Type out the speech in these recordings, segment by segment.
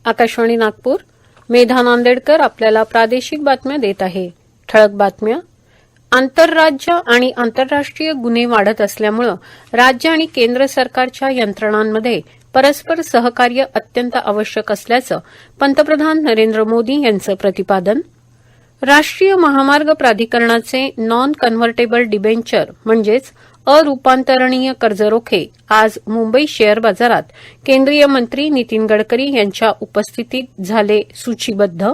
आकाशवाणी नागपूर. मेधा नांदेडकर आपल्याला प्रादेशिक बातम्या देत आहे. ठळक बातम्या. आंतरराज्य आणि आंतरराष्ट्रीय गुन्हे वाढत असल्यामुळे राज्य आणि केंद्र सरकारच्या यंत्रणांमध्ये परस्पर सहकार्य अत्यंत आवश्यक असल्याचं पंतप्रधान नरेंद्र मोदी यांचं प्रतिपादन. राष्ट्रीय महामार्ग प्राधिकरणाचे नॉन कन्व्हर्टेबल डिबेंचर म्हणजेच अरूपांतरणीय कर्जरोखे आज मुंबई शेअर बाजारात केंद्रीय मंत्री नितीन गडकरी यांच्या उपस्थितीत झाले सूचीबद्ध.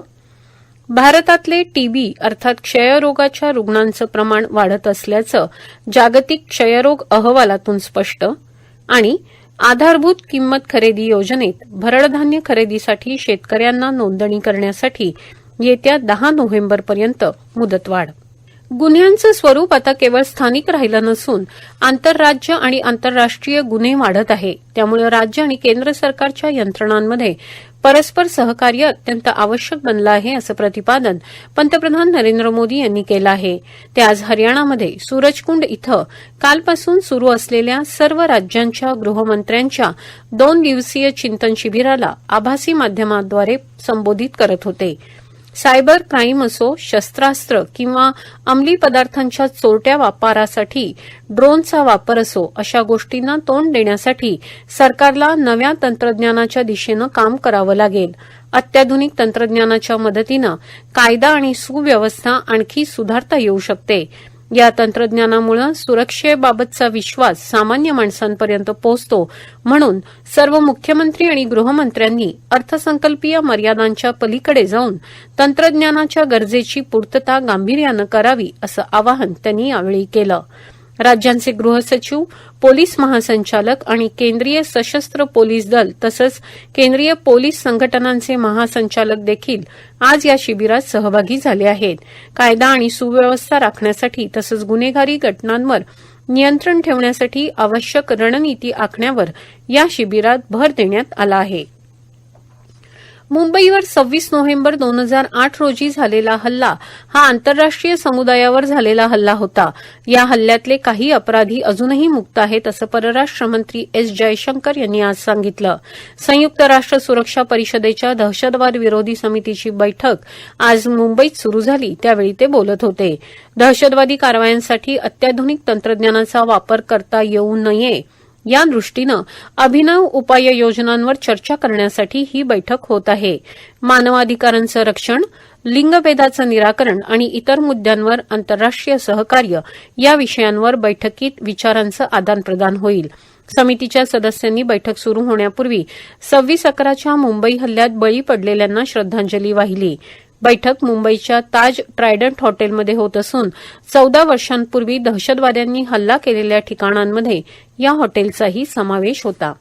भारतातले टीबी अर्थात क्षयरोगाच्या रुग्णांचं प्रमाण वाढत असल्याचं जागतिक क्षयरोग अहवालातून स्पष्ट. आणि आधारभूत किंमत खरेदी योजनेत भरडधान्य खरेदीसाठी शेतकऱ्यांना नोंदणी करण्यासाठी येत्या 10 नोव्हेंबरपर्यंत मुदतवाढ. गुन्ह्यांचं स्वरूप आता केवळ स्थानिक राहिलं नसून आंतरराज्य आणि आंतरराष्ट्रीय गुन्हे वाढत आहे. त्यामुळे राज्य आणि केंद्र सरकारच्या यंत्रणांमध्ये परस्पर सहकार्य अत्यंत आवश्यक बनलं आहे, असं प्रतिपादन पंतप्रधान नरेंद्र मोदी यांनी केलं आहे. ते आज हरियाणामध्ये सूरजकुंड इथं कालपासून सुरू असलेल्या सर्व राज्यांच्या गृहमंत्र्यांच्या 2 दिवसीय चिंतन शिबिराला आभासी माध्यमाद्वारे संबोधित करत होते. सायबर क्राईम असो, शस्त्रास्त्र किंवा अंमली पदार्थांच्या चोरट्या वापरासाठी ड्रोनचा वापर असो, अशा गोष्टींना तोंड देण्यासाठी सरकारला नव्या तंत्रज्ञानाच्या दिशेनं काम करावं लागेल. अत्याधुनिक तंत्रज्ञानाच्या मदतीनं कायदा आणि सुव्यवस्था आणखी सुधारता येऊ शकते. या तंत्रज्ञानामुळे सुरक्षेबाबतचा विश्वास सामान्य माणसांपर्यंत पोहोचतो. म्हणून सर्व मुख्यमंत्री आणि गृहमंत्र्यांनी अर्थसंकल्पीय मर्यादांच्या पलीकडे जाऊन तंत्रज्ञानाच्या गरजेची पूर्तता गांभीर्यानं करावी, असं आवाहन त्यांनी यावेळी केलं. राज्यांचे गृहसचिव, पोलीस महासंचालक आणि केंद्रीय सशस्त्र पोलीस दल तसंच केंद्रीय पोलीस संघटनांचे महासंचालक देखील आज या शिबिरात सहभागी झाले आहेत. कायदा आणि सुव्यवस्था राखण्यासाठी तसंच गुन्हेगारी घटनांवर नियंत्रण ठेवण्यासाठी आवश्यक रणनीती आखण्यावर या शिबिरात भर देण्यात आला आहे. मुंबईवर 26 नोव्हेंबर 2008 रोजी झालेला हल्ला हा आंतरराष्ट्रीय समुदायावर झालेला हल्ला होता. या हल्ल्यातले काही अपराधी अजूनही मुक्त आहेत, असं परराष्ट्र मंत्री एस जयशंकर यांनी आज सांगितलं. संयुक्त राष्ट्र सुरक्षा परिषदेच्या दहशतवाद विरोधी समितीची बैठक आज मुंबईत सुरू झाली, त्यावेळी ते बोलत होते. दहशतवादी कारवायांसाठी अत्याधुनिक तंत्रज्ञानाचा वापर करता येऊ नये या दृष्टीनं अभिनव उपाययोजनांवर चर्चा करण्यासाठी ही बैठक होत आहे. मानवाधिकारांचं रक्षण, लिंगभेदाचं निराकरण आणि इतर मुद्द्यांवर आंतरराष्ट्रीय सहकार्य या विषयांवर बैठकीत विचारांचं आदानप्रदान होईल. समितीच्या सदस्यांनी बैठक सुरू होण्यापूर्वी 26/11च्या मुंबई हल्ल्यात बळी पडलेल्यांना श्रद्धांजली वाहिली. बैठक मुंबईच्या ताज ट्रायडंट हॉटेलमध्ये होत असून 14 वर्षांपूर्वी दहशतवाद्यांनी हल्ला केलेल्या ठिकाणांमध्ये या हॉटेलचाही समावेश होता.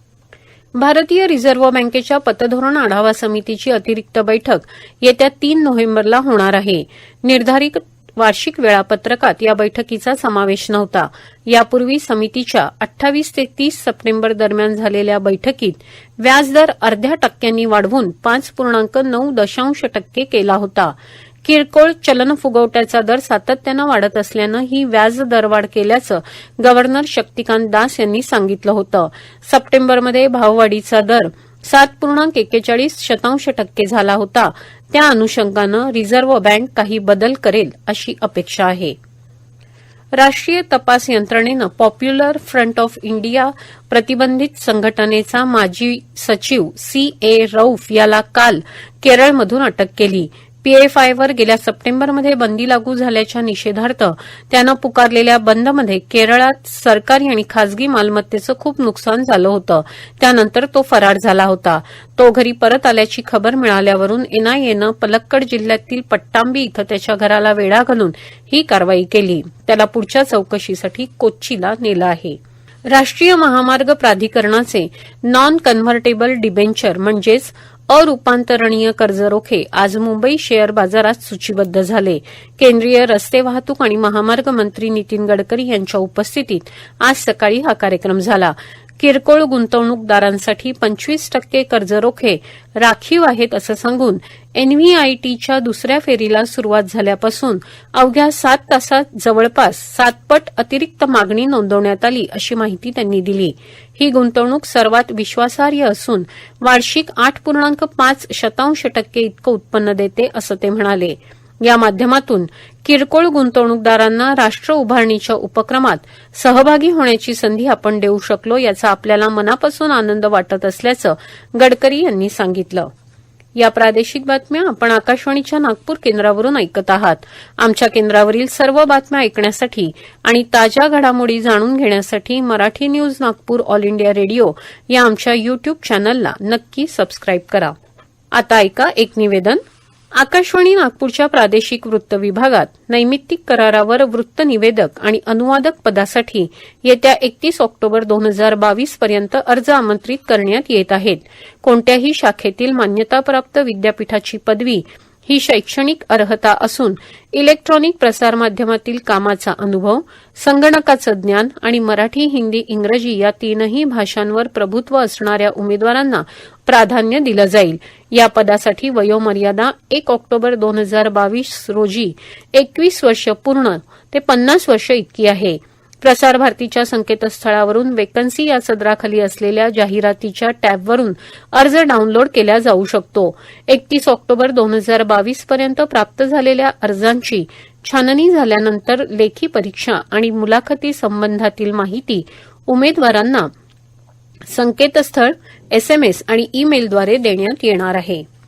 भारतीय रिझर्व्ह बँकेच्या पतधोरण आढावा समितीची अतिरिक्त बैठक येत्या 3 नोव्हेंबरला होणार आहे. निर्धारित वार्षिक वेळापत्रकात या बैठकीचा समावेश नव्हता. यापूर्वी समितीच्या 28 ते 30 सप्टेंबर दरम्यान झालेल्या बैठकीत व्याजदर 0.5% वाढवून 5.9% केला होता. किरकोळ चलनफुगवट्याचा दर सातत्यानं वाढत असल्यानं ही व्याज दरवाढ केल्याचं गव्हर्नर शक्तिकांत दास यांनी सांगितलं होतं. सप्टेंबरमध्ये भाववाढीचा दर 7.41% झाला होता. त्या अनुषंगानं रिझर्व्ह बँक काही बदल करेल अशी अपेक्षा आहे. राष्ट्रीय तपास यंत्रणेनं पॉप्युलर फ्रंट ऑफ इंडिया प्रतिबंधित संघटनेचा माजी सचिव C.A. रऊफ याला काल केरळमधून अटक केली. PFIवर गेल्या सप्टेंबरमध्ये बंदी लागू झाल्याच्या निषेधार्थ त्यानं पुकारलेल्या बंदमध्ये केरळात सरकारी आणि खासगी मालमत्तेचं खूप नुकसान झालं होतं. त्यानंतर तो फरार झाला होता. तो घरी परत आल्याची खबर मिळाल्यावरून NIAनं पलक्कड जिल्ह्यातील पट्टांबी इथं त्याच्या घराला वेढा घालून ही कारवाई केली. त्याला पुढच्या चौकशीसाठी कोच्चीला नेलं आहे. राष्ट्रीय महामार्ग प्राधिकरणाचे नॉन कन्व्हर्टेबल डिबेंचर म्हणजेच अरूपांतरणीय कर्जरोखे आज मुंबई शेअर बाजारात सूचीबद्ध झाले. केंद्रीय रस्ते वाहतूक आणि महामार्ग मंत्री नितीन गडकरी यांच्या उपस्थितीत आज सकाळी हा कार्यक्रम झाला. किरकोळ गुंतवणूकदारांसाठी 25% कर्जरोखे राखीव आहेत असं सांगून एनव्हीआयटीच्या दुसऱ्या फेरीला सुरुवात झाल्यापासून अवघ्या 7 तासात जवळपास 7 पट अतिरिक्त मागणी नोंदवण्यात आली, अशी माहिती त्यांनी दिली. ही गुंतवणूक सर्वात विश्वासार्ह असून वार्षिक 8.5% इतकं उत्पन्न देते, असं ते म्हणाले. या माध्यमातून किरकोळ गुंतवणूकदारांना राष्ट्र उभारणीच्या उपक्रमात सहभागी होण्याची संधी आपण देऊ शकलो, याचा आपल्याला मनापासून आनंद वाटत असल्याचं गडकरी यांनी सांगितलं. या प्रादेशिक बातम्या आपण आकाशवाणीच्या नागपूर केंद्रावरून ऐकत आहात. आमच्या केंद्रावरील सर्व बातम्या ऐकण्यासाठी आणि ताज्या घडामोडी जाणून घेण्यासाठी Marathi news Nagpur all India radio या आमच्या युट्यूब चॅनलला नक्की सबस्क्राईब करा. आता ऐका एक निवेदन. आकाशवाणी नागपूरच्या प्रादेशिक वृत्त विभागात नैमित्तिक करारावर वृत्त निवेदक आणि अनुवादक पदासाठी येत्या 31 ऑक्टोबर 2022 पर्यंत अर्ज आमंत्रित करण्यात येत आहेत. कोणत्याही शाखेतील मान्यताप्राप्त विद्यापीठाची पदवी ही शैक्षणिक अर्हता असून इलेक्ट्रॉनिक प्रसारमाध्यमातील कामाचा अनुभव, संगणकाचं ज्ञान आणि मराठी, हिंदी, इंग्रजी या तीनही भाषांवर प्रभुत्व असणाऱ्या उमेदवारांना प्राधान्य दिलं जाईल. या पदासाठी वयोमर्यादा 1 ऑक्टोबर 2022 रोजी 21 वर्ष पूर्ण ते 50 वर्ष इतकी आहे. प्रसार भारतीच्या संकेतस्थळावरून वेकन्सी या सदराखाली असलेल्या जाहिरातीच्या टॅबवरून अर्ज डाउनलोड केला जाऊ शकतो. 31 ऑक्टोबर 2022 पर्यंत प्राप्त झालेल्या अर्जांची छाननी झाल्यानंतर लेखी परीक्षा आणि मुलाखती संबंधातील माहिती उमेदवारांना संकेतस्थळ, एसएमएस आणि ईमेलद्वारे देण्यात येणार आहे.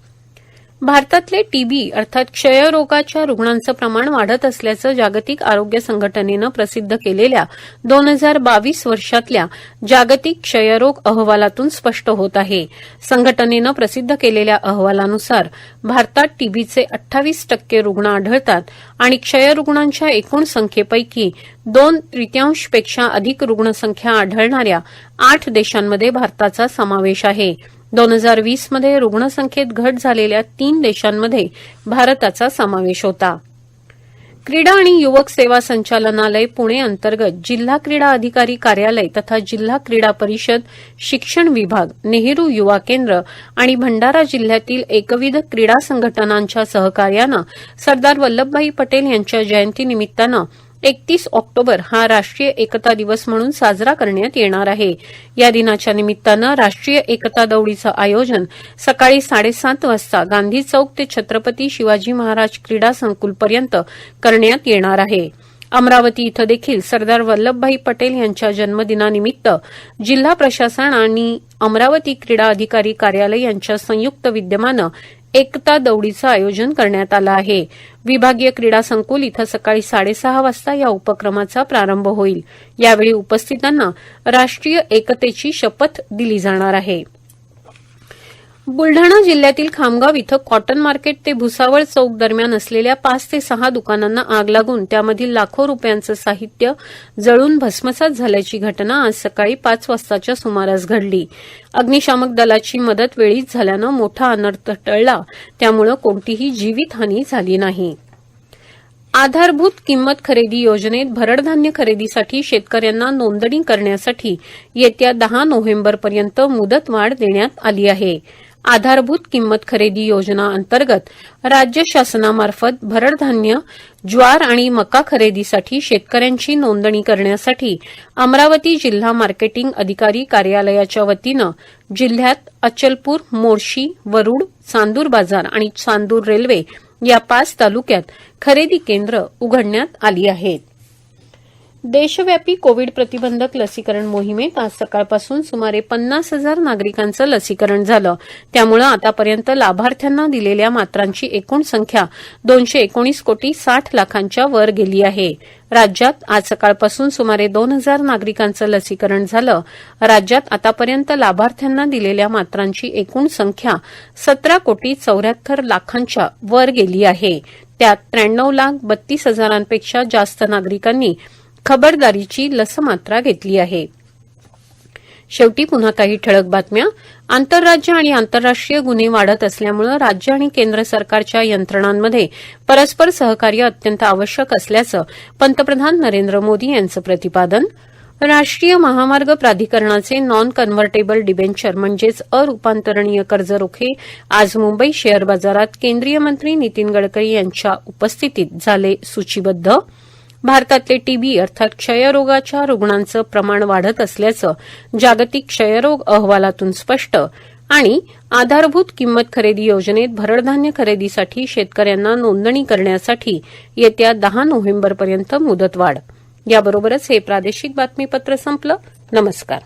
भारतातले टीबी अर्थात क्षयरोगाच्या रुग्णांचं प्रमाण वाढत असल्याचं जागतिक आरोग्य संघटनेनं प्रसिद्ध केलेल्या 2022 वर्षातल्या जागतिक क्षयरोग अहवालातून स्पष्ट होत आहे. संघटनेनं प्रसिद्ध केलेल्या अहवालानुसार भारतात टीबीचे 28% रुग्ण आढळतात आणि क्षयरुग्णांच्या एकूण संख्येपैकी 2/3 पेक्षा अधिक रुग्णसंख्या आढळणाऱ्या 8 देशांमध्ये भारताचा समावेश आहे. 2020 मध्ये रुग्णसंख्येत घट झालेल्या 3 देशांमध्ये भारताचा समावेश होता. क्रीडा आणि युवक सेवा संचालनालय पुणे अंतर्गत जिल्हा क्रीडा अधिकारी कार्यालय तथा जिल्हा क्रीडा परिषद, शिक्षण विभाग, नेहरू युवा केंद्र आणि भंडारा जिल्ह्यातील एकविध क्रीडा संघटनांच्या सहकार्यानं सरदार वल्लभभाई पटेल यांच्या जयंतीनिमित्तानं 31 ऑक्टोबर हा राष्ट्रीय एकता दिवस म्हणून साजरा करण्यात येणार आहे. या दिनाच्या निमित्तानं राष्ट्रीय एकता दौडीचं आयोजन सकाळी 7:30 वाजता गांधी चौक ते छत्रपती शिवाजी महाराज क्रीडा संकुलपर्यंत करण्यात येणार आहे. अमरावती इथं देखील सरदार वल्लभभाई पटेल यांच्या जन्मदिनानिमित्त जिल्हा प्रशासन आणि अमरावती क्रीडा अधिकारी कार्यालय यांच्या संयुक्त विद्यमानं एकता दौडीचं आयोजन करण्यात आलं आहे. विभागीय क्रीडा संकुल इथं सकाळी 6:30 वाजता या उपक्रमाचा प्रारंभ होईल. यावेळी उपस्थितांना राष्ट्रीय एकतेची शपथ दिली जाणार आहे. बुलढाणा जिल्ह्यातील खामगाव इथं कॉटन मार्केट ते भुसावळ चौक दरम्यान असलेल्या 5 ते 6 दुकानांना आग लागून त्यामधील लाखो रुपयांचं साहित्य जळून भस्मसात झाल्याची घटना आज सकाळी 5 वाजताच्या सुमारास घडली. अग्निशामक दलाची मदत वेळीच झाल्यानं मोठा अनर्थ टळला. त्यामुळे कोणतीही जीवितहानी झाली नाही. आधारभूत किंमत खरेदी योजनेत भरडधान्य खरेदीसाठी शेतकऱ्यांना नोंदणी करण्यासाठी येत्या 10 नोव्हेंबरपर्यंत मुदतवाढ देण्यात आली आहे. आधारभूत किंमत खरेदी योजना अंतर्गत राज्य शासनामार्फत भरडधान्य, ज्वार आणि मका खरेदीसाठी शेतकऱ्यांची नोंदणी करण्यासाठी अमरावती जिल्हा मार्केटिंग अधिकारी कार्यालयाच्या वतीनं जिल्ह्यात अचलपूर, मोर्शी, वरुड, चांदूर बाजार आणि चांदूर रेल्वे या 5 तालुक्यात खरेदी केंद्र उघडण्यात आली आहेत. देशव्यापी कोविड प्रतिबंधक लसीकरण मोहिमेत आज सकाळपासून सुमारे 50,000 नागरिकांचं लसीकरण झालं. त्यामुळे आतापर्यंत लाभार्थ्यांना दिलेल्या मात्रांची एकूण संख्या 219,60,00,000च्या वर गेली आहे. राज्यात आज सकाळपासून सुमारे 2,000 नागरिकांचं लसीकरण झालं. राज्यात आतापर्यंत लाभार्थ्यांना दिलेल्या मात्रांची एकूण संख्या 17,74,00,000च्या वर गेली आहे. त्यात 93,32,000पेक्षा जास्त नागरिकांनी खबरदारीची लसमात्रा घेतली आहे. शेवटी पुन्हा काही ठळक बातम्या. आंतरराज्य आणि आंतरराष्ट्रीय गुन्हे वाढत असल्यामुळे राज्य आणि केंद्र सरकारच्या यंत्रणांमध्ये परस्पर सहकार्य अत्यंत आवश्यक असल्याचं पंतप्रधान नरेंद्र मोदी यांचं प्रतिपादन. राष्ट्रीय महामार्ग प्राधिकरणाचे नॉन कन्व्हर्टेबल डिबेंचर म्हणजेच अरूपांतरणीय कर्ज रोखे आज मुंबई शेअर बाजारात केंद्रीय मंत्री नितीन गडकरी यांच्या उपस्थितीत झाले सूचीबद्ध. भारतातले टीबी अर्थात क्षयरोगाच्या रुग्णांचं प्रमाण वाढत असल्याचं जागतिक क्षयरोग अहवालातून स्पष्ट. आणि आधारभूत किंमत खरेदी योजनेत भरडधान्य खरेदीसाठी शेतकऱ्यांना नोंदणी करण्यासाठी येत्या 10 नोव्हेंबरपर्यंत मुदतवाढ. याबरोबरच हे प्रादेशिक बातमीपत्र संपलं. नमस्कार.